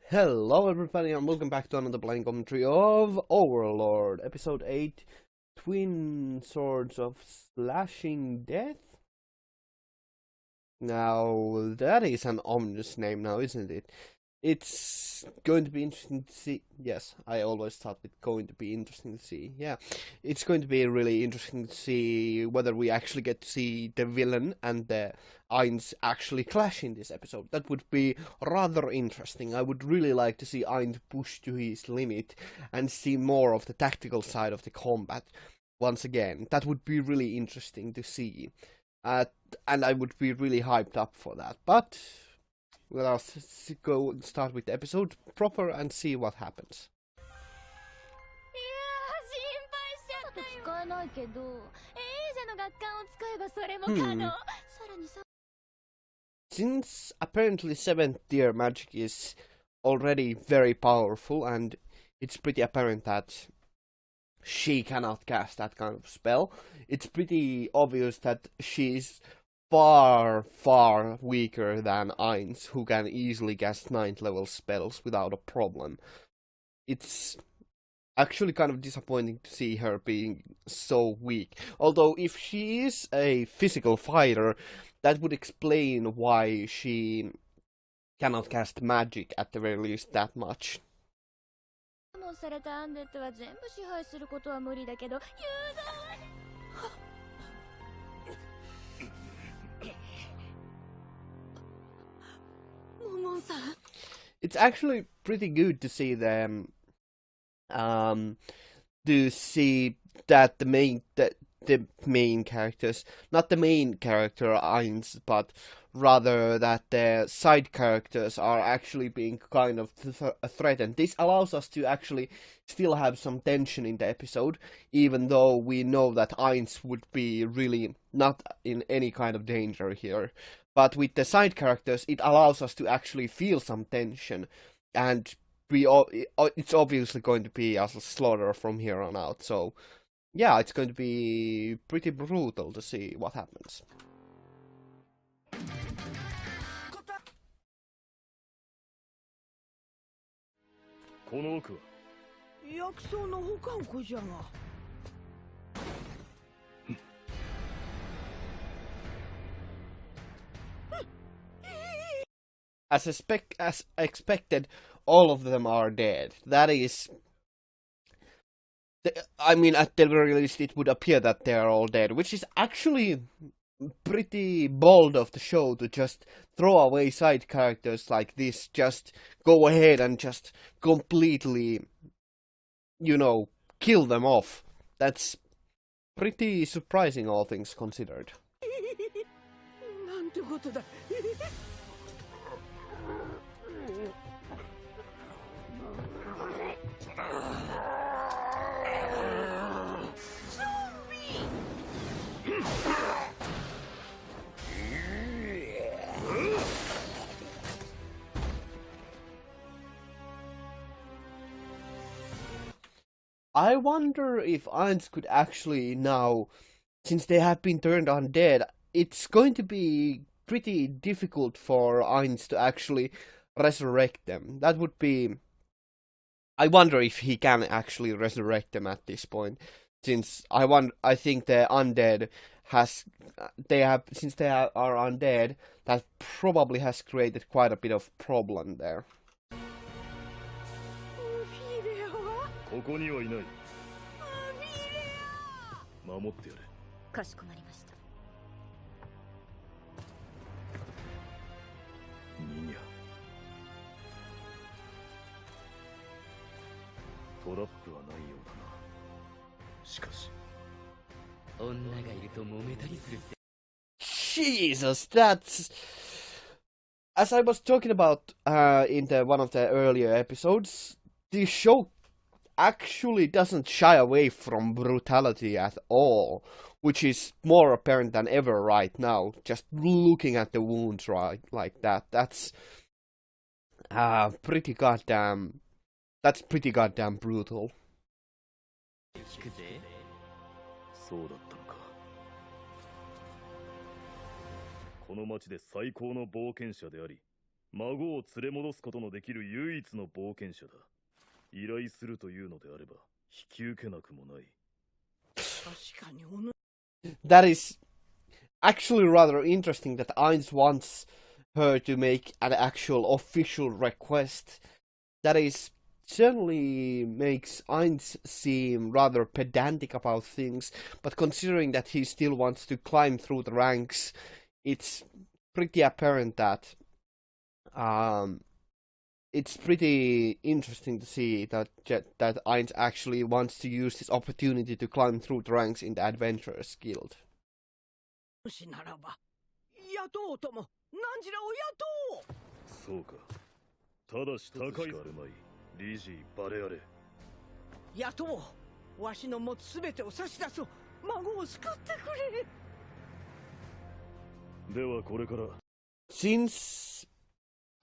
Hello everybody and welcome back to another playing commentary of Overlord, episode 8, Twin Swords of Slashing Death? Now, that is an ominous name now, isn't it? It's going to be interesting to see. Yes, I always thought it's going to be interesting to see. Yeah, it's going to be really interesting to see whether we actually get to see the villain and the Ainz actually clash in this episode. That would be rather interesting. I would really like to see Ainz push to his limit and see more of the tactical side of the combat once again. That would be really interesting to see. And I would be really hyped up for that. But let us go and start with the episode proper and see what happens. Since apparently 7th tier magic is already very powerful and it's pretty apparent that she cannot cast that kind of spell, it's pretty obvious that she's far weaker than Ainz, who can easily cast 9th level spells without a problem. It's actually kind of disappointing to see her being so weak. Although if she is a physical fighter, that would explain why she cannot cast magic at the very least that much. It's actually pretty good to see them to see that the main characters, not the main character Ainz, but rather that the side characters are actually being kind of threatened. This allows us to actually still have some tension in the episode, even though we know that Ainz would be really not in any kind of danger here. But with the side characters, it allows us to actually feel some tension, and it's obviously going to be a slaughter from here on out. So yeah, it's going to be pretty brutal to see what happens. As expected, all of them are dead. That is, I mean, at the very least, it would appear that they are all dead, which is actually pretty bold of the show to just throw away side characters like this. Just go ahead and just completely, kill them off. That's pretty surprising, all things considered. I wonder if Ainz could actually now, since they have been turned undead, it's going to be pretty difficult for Ainz to actually resurrect them. That would be... I wonder if he can actually resurrect them at this point, since I think the undead since they are undead, that probably has created quite a bit of problem there. Jesus, that's... As I was talking about in one of the earlier episodes, the show actually doesn't shy away from brutality at all, which is more apparent than ever right now. Just looking at the wounds right like that, that's pretty goddamn brutal. この町で最高の冒険者であり、孫を連れ戻すことのできる唯一の冒険者だ。依頼するというのであれば引き受けなくもない。確かにおぬ That is actually rather interesting that Ainz wants her to make an actual official request. That is certainly makes Ainz seem rather pedantic about things, but considering that he still wants to climb through the ranks, it's pretty apparent that it's pretty interesting to see that Ainz actually wants to use this opportunity to climb through the ranks in the Adventurers Guild. 主ならば雇おうとも何時らを雇おう。そうか。ただし高いあるまい。リジーバレアレ。雇おう。わしの持つすべてを差し出そう。孫を救ってくれ。ではこれから。Since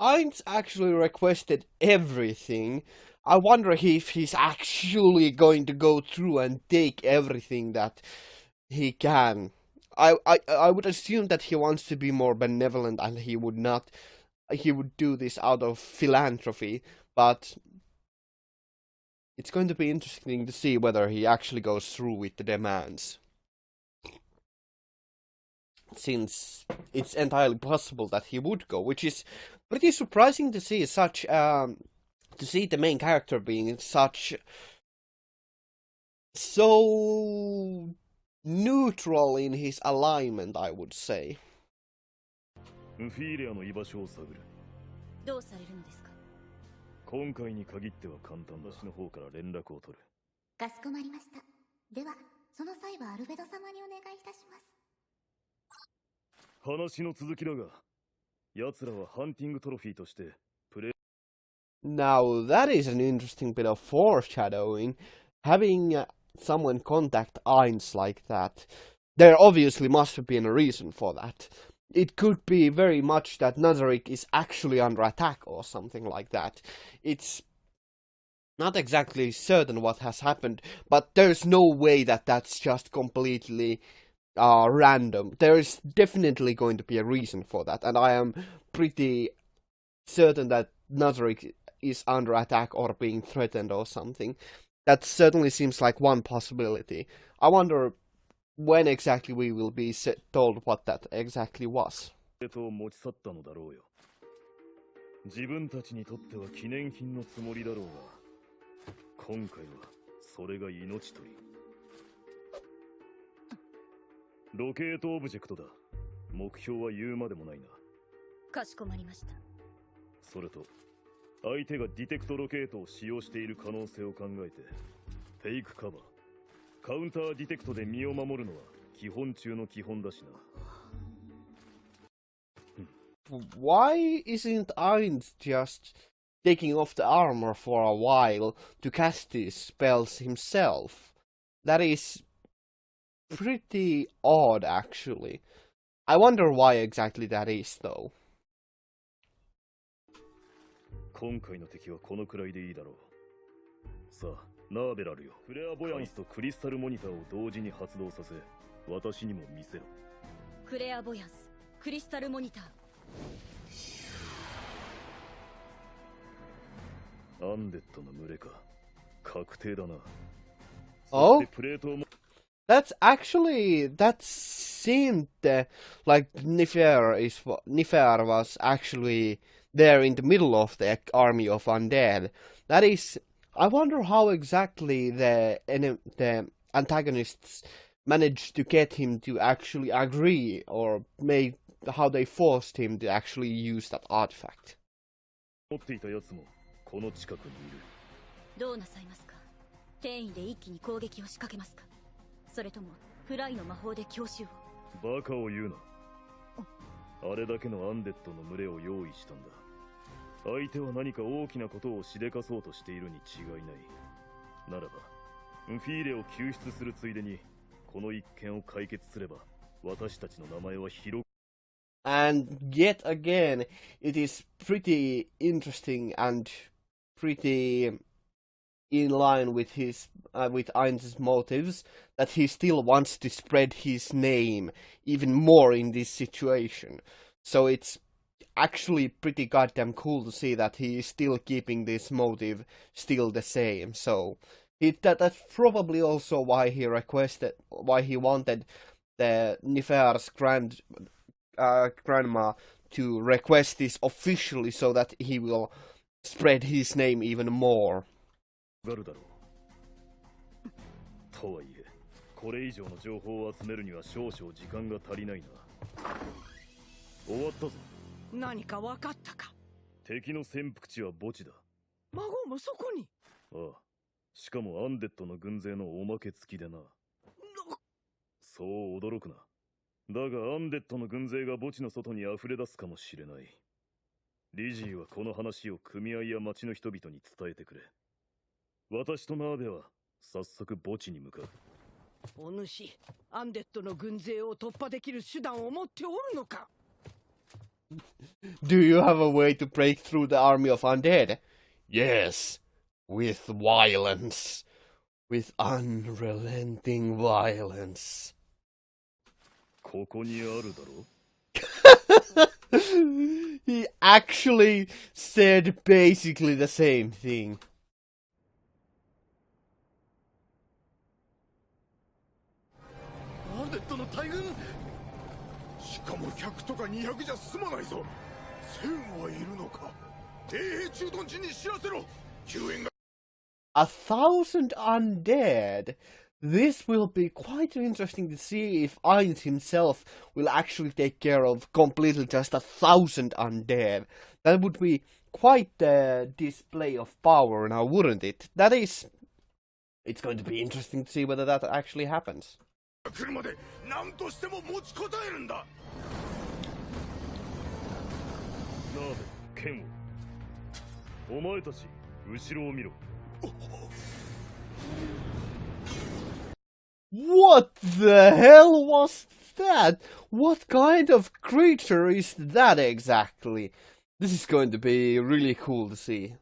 Ainz actually requested everything, I wonder if he's actually going to go through and take everything that he can. I would assume that he wants to be more benevolent and he would do this out of philanthropy, but it's going to be interesting to see whether he actually goes through with the demands. Since it's entirely possible that he would go, which is pretty surprising to see to see the main character being so neutral in his alignment, I would say. ンフィーレアの居場所を探る。どうされるのですか。今回に限っては簡単だ。私の方から連絡を取る。かしこまりました。では、その際はアルベド様にお願いいたします。話の続きだが、奴らはハンティングトロフィーとしてプレイ。Now that is an interesting bit of foreshadowing. Having someone contact Ainz like that, there obviously must have been a reason for that. It could be very much that Nazarick is actually under attack or something like that. It's not exactly certain what has happened, but there's no way that that's just completely random. There is definitely going to be a reason for that, and I am pretty certain that Nazarick is under attack or being threatened or something. That certainly seems like one possibility. I wonder when exactly we will be told what that exactly was. 持ち去ったのだろうよ。自分たちにとっては記念品のつもりだろうが、今回はそれが命取り。ロケートオブジェクトだ。目標は言うまでもないな。かしこまりました。それと、相手がディテクトロケートを使用している可能性を考えて、フェイクカバー、カウンターディテクトで身を守るのは基本中の基本だしな。Why isn't Ainz just taking off the armor for a while to cast these spells himself? That is pretty odd, actually. I wonder why exactly that is, though. 今回の敵はこのくらいでいいだろう。さあ、ナーベラルよ。フレアボヤンスとクリスタルモニターを同時に発動させ、私にも見せろ。クレアボヤンス、クリスタルモニター。アンデッドの群れか。確定だな。Oh? そしてプレートをも That seemed like Nifar was actually there in the middle of the army of undead. That is, I wonder how exactly the antagonists managed to get him to actually agree, or how they forced him to actually use that artifact. 持っていたやつもこの近くにいる。どうなさいますか。転移で一気に攻撃を仕掛けますか。それともフライの魔法で強襲を。バカを言うな。あれだけのアンデッドの群れを用意したんだ。相手は何か大きなことをしでかそうとしているに違いない。ならば、ンフィーレを救出するついでに、この一件を解決すれば、私たちの名前は広く。And yet again, it is pretty interesting and pretty in line with with Ainz's motives that he still wants to spread his name even more in this situation. So it's actually pretty goddamn cool to see that he is still keeping this motive still the same. So that's probably also why he wanted the Nifear's grandma to request this officially, so that he will spread his name even more. がるだろう。とはいえ、これ以上の情報を集めるには少々時間が足りないな。終わったぞ。何か分かったか。敵の潜伏地は墓地だ。孫もそこに。ああ。しかもアンデッドの軍勢のおまけ付きでな。そう驚くな。だがアンデッドの軍勢が墓地の外に溢れ出すかもしれない。リジーはこの話を組合や町の人々に伝えてくれ。私とナーベは早速墓地に向かう。お主、アンデッドの軍勢を突破できる手段を持っておるのか。Do you have a way to break through the army of undead? Yes, with violence. With unrelenting violence. ここにあるだろ He actually said basically the same thing. アンデッドの大軍、しかも100とか200じゃ済まないぞ。1000はいるのか。底辺駐屯地に知らせろ。救援が。1,000 undead. This will be quite interesting to see if Ainz himself will actually take care of completely just 1,000 undead. That would be quite a display of power now, wouldn't it? It's going to be interesting to see whether that actually happens. 来るまで何としても持ちこたえるんだ。ナーベ、ケンを。お前たち、後ろを見ろ。What the hell was that? What kind of creature is that exactly? This is going to be really cool to see.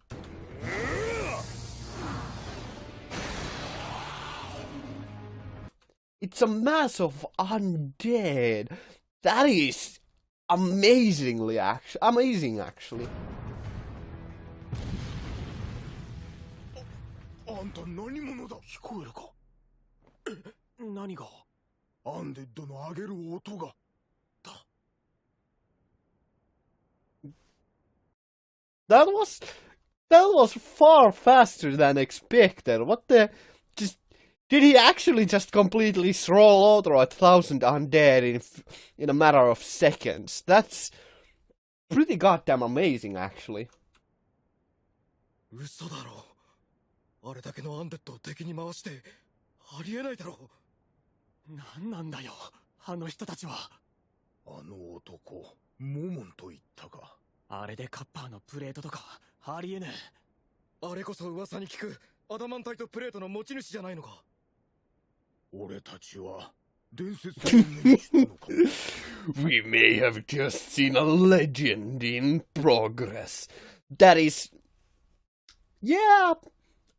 It's a mass of undead. That is amazing actually. あんた何者だ。聞こえるか。何が。アンデッドの上げる音が。だ。That was far faster than expected. What the? Did he actually just completely roll over 1,000 undead in a matter of seconds? That's pretty goddamn amazing, actually. 嘘だろ。あれだけのアンデッドを敵に回してありえないだろう。なんなんだよ、あの人たちは。あの男、モモンと言ったか。あれでカッパーのプレートとかありえねえ。あれこそ噂に聞くアダマンタイトプレートの持ち主じゃないのか。俺たちは伝説を目にしたのか。We may have just seen a legend in progress. That is... Yeah,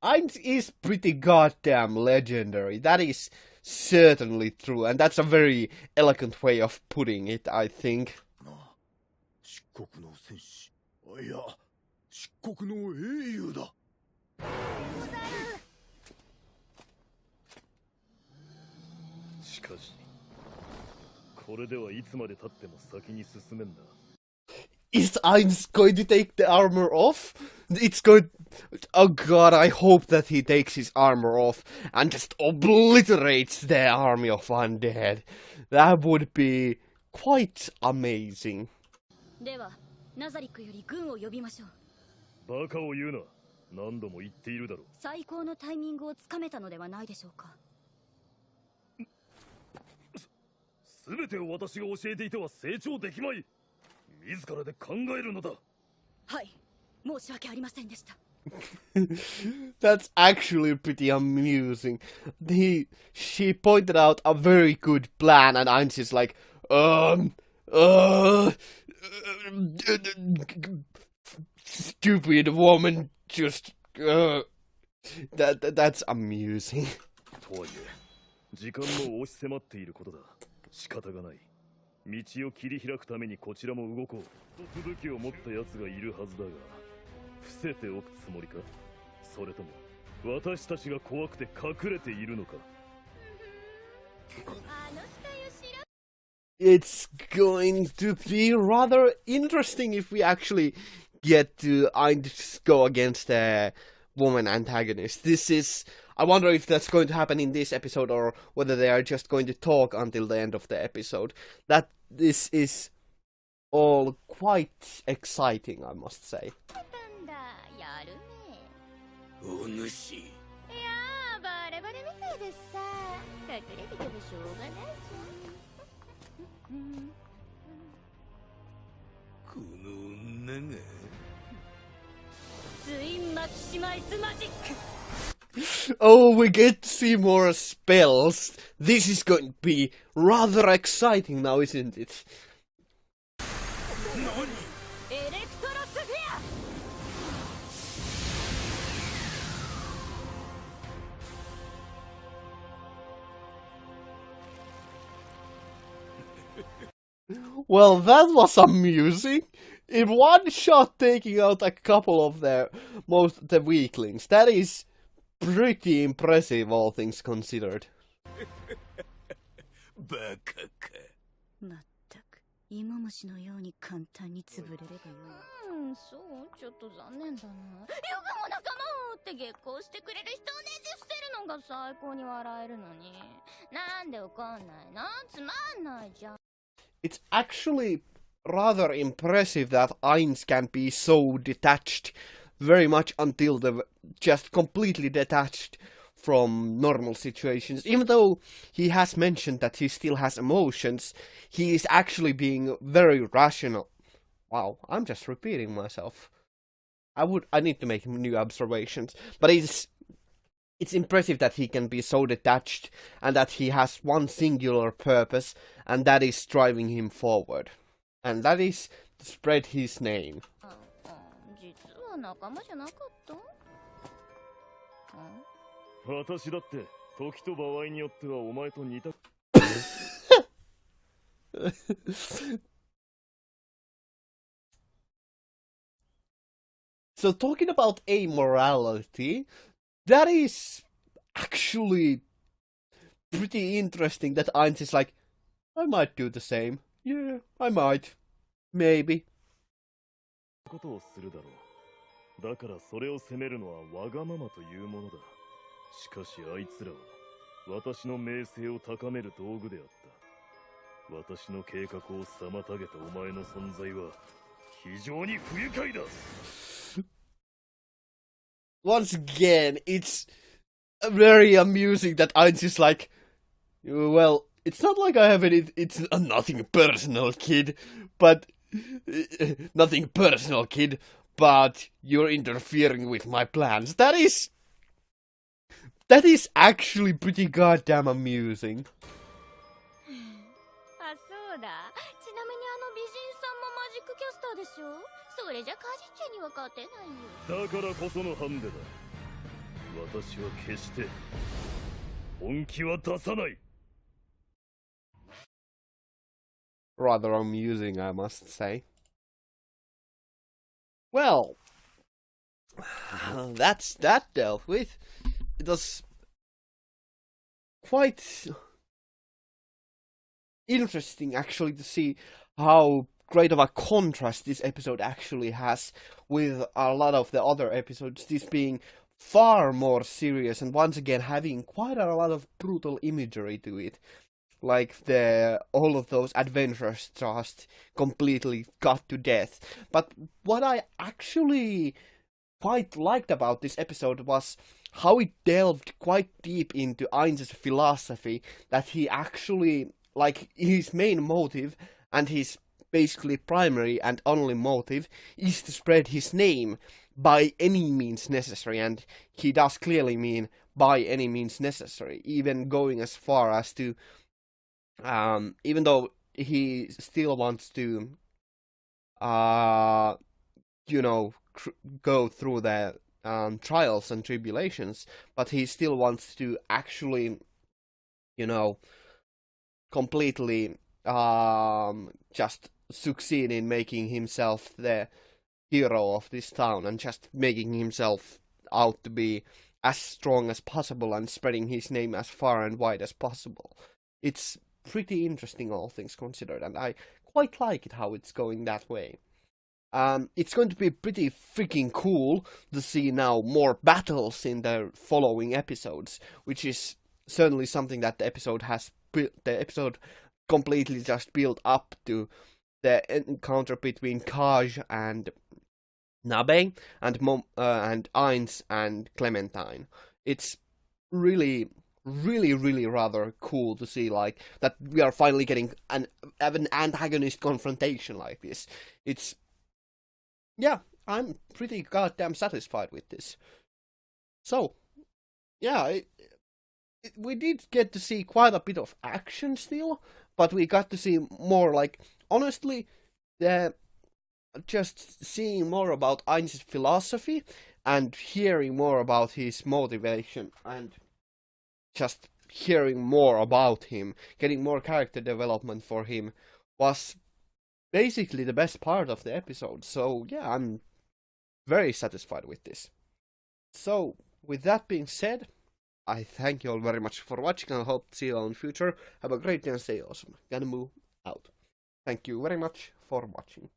Ainz is pretty goddamn legendary. That is certainly true, and that's a very elegant way of putting it, I think. 漆黒の戦士、いや、漆黒の英雄だ。しかし、これではいつまで経っても先に進めんだ。Is Ainz going to take the armor off? It's going... Oh god, I hope that he takes his armor off and just obliterates the army of undead. That would be quite amazing. では、ナザリックより軍を呼びましょう。バカを言うな。何度も言っているだろう。最高のタイミングをつかめたのではないでしょうか。すべてを私が教えていては成長できまい。自らで考えるのだ。はい、申し訳ありませんでした。That's actually pretty amusing. She pointed out a very good plan, and Ainz is like, stupid woman, just, that's amusing. とはいえ、時間も押し迫っていることだ。仕方がない。道を切り開くためにこちらも動こう。突武器を持った奴がいるはずだが、伏せておくつもりか？それとも私たちが怖くて隠れているのか？ It's going to be rather interesting if we actually get to go against a woman antagonist. I wonder if that's going to happen in this episode or whether they are just going to talk until the end of the episode. This is all quite exciting, I must say. お主。いやー、バレバレみたいでさ、隠れててもしょうがないじゃん。この女が。ツインマキシマイズマジック。 Oh, we get to see more spells. This is going to be rather exciting now, isn't it? エレクトロスフィア。 Well, that was amusing. In one shot, taking out a couple of the weaklings. That is pretty impressive, all things considered. バカか。まったく、芋虫のように簡単に潰れればよい。そう、ちょっと残念だな。よくも仲間をって激高してくれる人をねじ伏せるのが最高に笑えるのに。なんで怒んないの？つまんないじゃん。 It's actually rather impressive that Ainz can be so detached very much until just completely detached from normal situations. Even though he has mentioned that he still has emotions, he is actually being very rational. Wow, I'm just repeating myself. I need to make new observations, but it's impressive that he can be so detached and that he has one singular purpose, and that is driving him forward. And that is to spread his name. 実は仲間じゃなかった？私だって時と場合によってはお前と似た。So talking about amorality, that is actually pretty interesting that Ainz is like, I might do the same. Yeah, I might. Maybe. ことをするだろう。だからそれを責めるのはわがままというものだ。しかしあいつらは私の名声を高める道具であった。私の計画を妨げたお前の存在は非常に不愉快だ。Once again, it's very amusing that Ainz is like, well, it's not like I have any, it's nothing personal, kid, but you're interfering with my plans. That is actually pretty goddamn amusing. あ、そうだ。ちなみにあの美人さんもマジックキャスターでしょ？それじゃカジッチェには勝てないよ。だからこそのハンデだ。私は決して本気は出さない。 Rather amusing, I must say. Well, that's that dealt with. It was quite interesting, actually, to see how great of a contrast this episode actually has with a lot of the other episodes, this being far more serious and once again having quite a lot of brutal imagery to it. Like all of those adventurers just completely cut to death. But what I actually quite liked about this episode was how it delved quite deep into Ainz's philosophy, that he actually, like, his main motive and his basically primary and only motive is to spread his name by any means necessary, and he does clearly mean by any means necessary, even going as far as to even though he still wants to, go through the trials and tribulations, but he still wants to actually, completely just succeed in making himself the hero of this town and just making himself out to be as strong as possible and spreading his name as far and wide as possible. It's pretty interesting, all things considered, and I quite like it how it's going that way. It's going to be pretty freaking cool to see now more battles in the following episodes, which is certainly something that the episode completely just built up to the encounter between Kaj and Nabe and Ainz and Clementine. It's really rather cool to see like that we are finally getting an antagonist confrontation like this. It's yeah, I'm pretty goddamn satisfied with this. So yeah, we did get to see quite a bit of action still, but we got to see more like honestly the just seeing more about Ainz's philosophy and hearing more about his motivation and just hearing more about him, getting more character development for him was basically the best part of the episode. So yeah, I'm very satisfied with this. So with that being said, I thank you all very much for watching and hope to see you all in the future. Have a great day and stay awesome. Gonna move out. Thank you very much for watching.